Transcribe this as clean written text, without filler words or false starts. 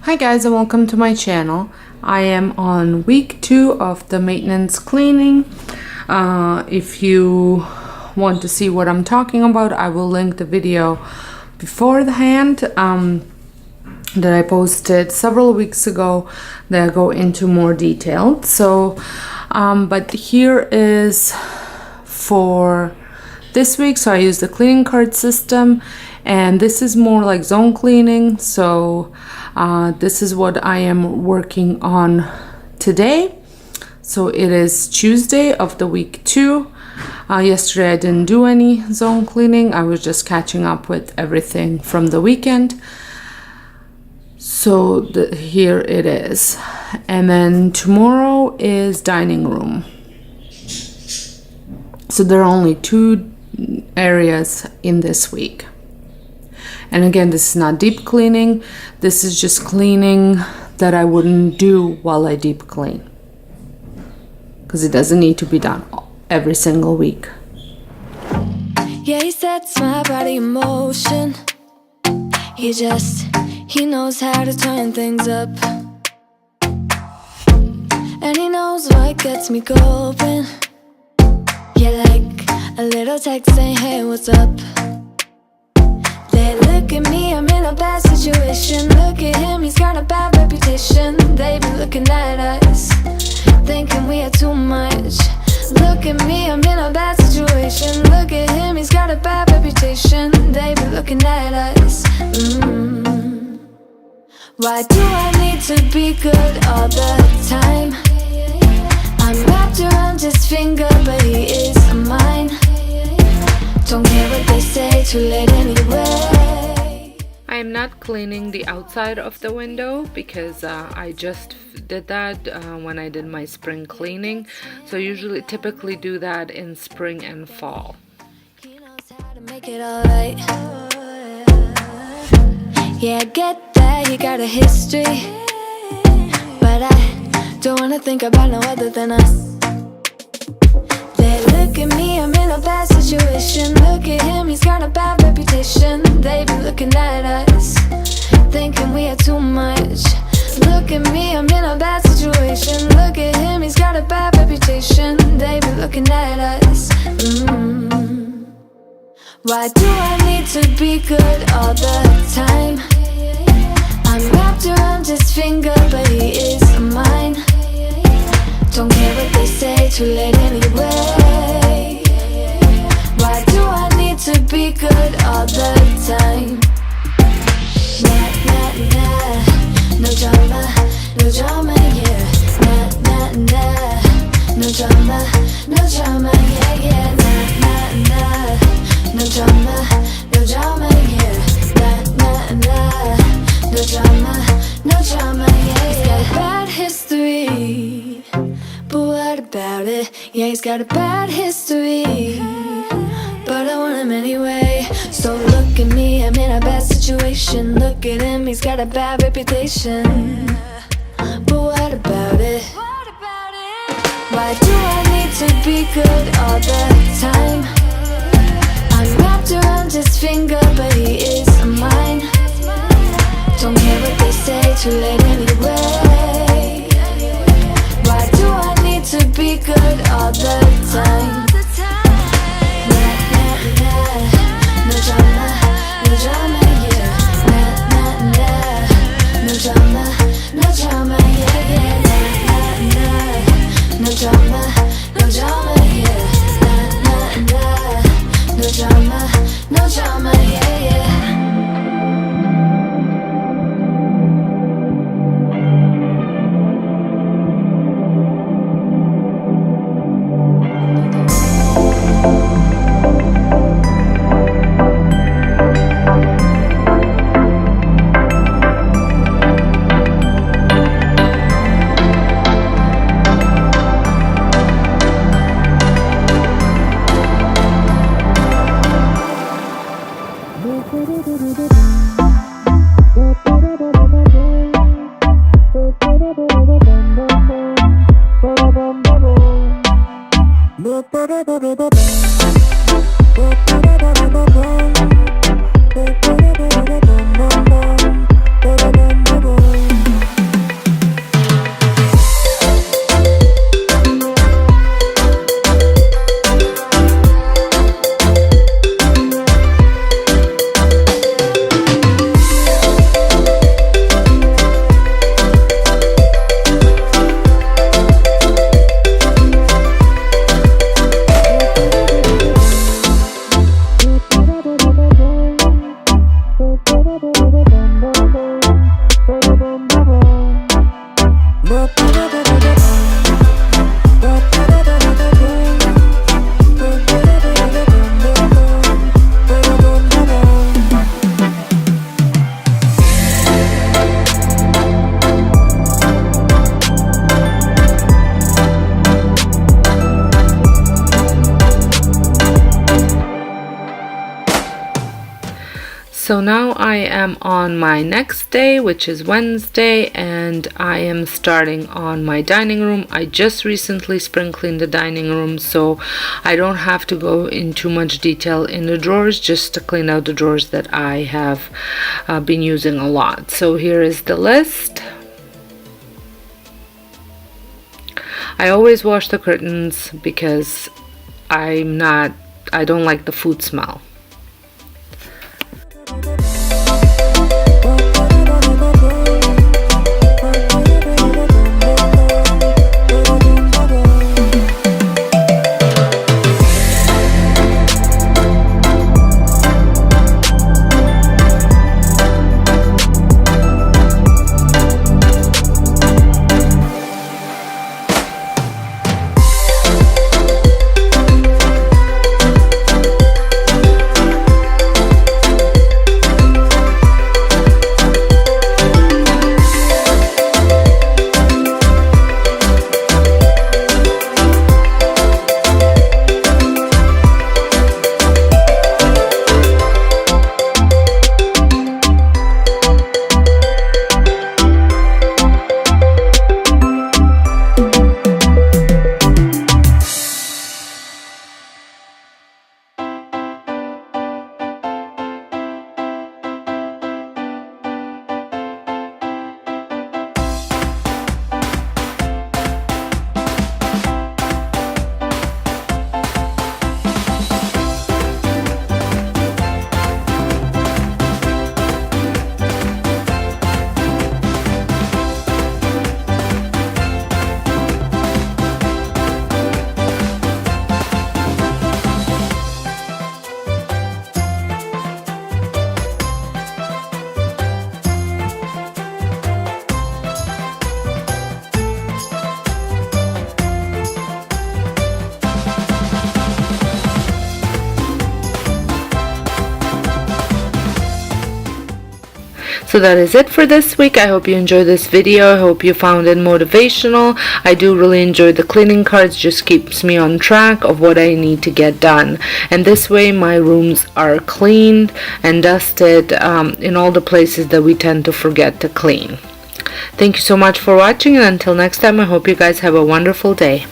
Hi guys, and welcome to my channel. I am on week 2 of the maintenance cleaning. If you want to see what I'm talking about, I will link the video beforehand that I posted several weeks ago that I go into more detail. So but here is for this week. So I use the cleaning card system, and this is more like zone cleaning. So this is what I am working on today. So it is Tuesday of the week 2. Yesterday I didn't do any zone cleaning. I was just catching up with everything from the weekend. So here it is. And then tomorrow is dining room. So there are only 2 areas in this week. And again, this is not deep cleaning. This is just cleaning that I wouldn't do while I deep clean, because it doesn't need to be done every single week. Yeah, he sets my body in motion. He knows how to turn things up. And he knows what gets me going. Yeah, like a little text saying, hey, what's up? They look at me, I'm in a bad situation. Look at him, he's got a bad reputation. They be looking at us, thinking we are too much. Look at me, I'm in a bad situation. Look at him, he's got a bad reputation. They be looking at us. Why do I need to be good all the time? I'm wrapped around his finger, but he is mine. Don't care what they say, too late anyway. I am not cleaning the outside of the window because I just did that when I did my spring cleaning. So I typically do that in spring and fall. He knows how to make it alright. Yeah, I get that you got a history, but I don't wanna think about no other than us. Look at me, I'm in a bad situation. Look at him, he's got a bad reputation. They be looking at us, thinking we are too much. Look at me, I'm in a bad situation. Look at him, he's got a bad reputation. They be looking at us. Why do I need to be good all the time? I'm wrapped around his finger, but he is mine. Don't care what they say, too late anyway. Why do I need to be good all the time? Nah, nah, nah, no drama, yeah. Nah, nah, nah, no drama, yeah, yeah. Nah, nah, nah, no drama, yeah. Nah, nah, nah, no drama, yeah, yeah. He's got a bad history, but what about it? Yeah, he's got a bad history, but I want him anyway. So look at me, I'm in a bad situation. Look at him, he's got a bad reputation, but what about it? Why do I need to be good all the time? I'm wrapped around his finger, but he is mine. Don't care what they say, too late anyway. Why do I need to be good all the time? Nah, nah, nah, no drama, yeah. Nah, nah, nah, no drama, yeah, yeah. Nah, nah, nah, no drama, yeah. Nah, nah, nah, no drama, yeah, yeah. So now I am on my next day, which is Wednesday, and I am starting on my dining room. I just recently spring cleaned the dining room, so I don't have to go into much detail in the drawers, just to clean out the drawers that I have been using a lot. So here is the list. I always wash the curtains because I don't like the food smell. So that is it for this week. I hope you enjoyed this video. I hope you found it motivational. I do really enjoy the cleaning cards. Just keeps me on track of what I need to get done. And this way my rooms are cleaned and dusted in all the places that we tend to forget to clean. Thank you so much for watching, and until next time, I hope you guys have a wonderful day.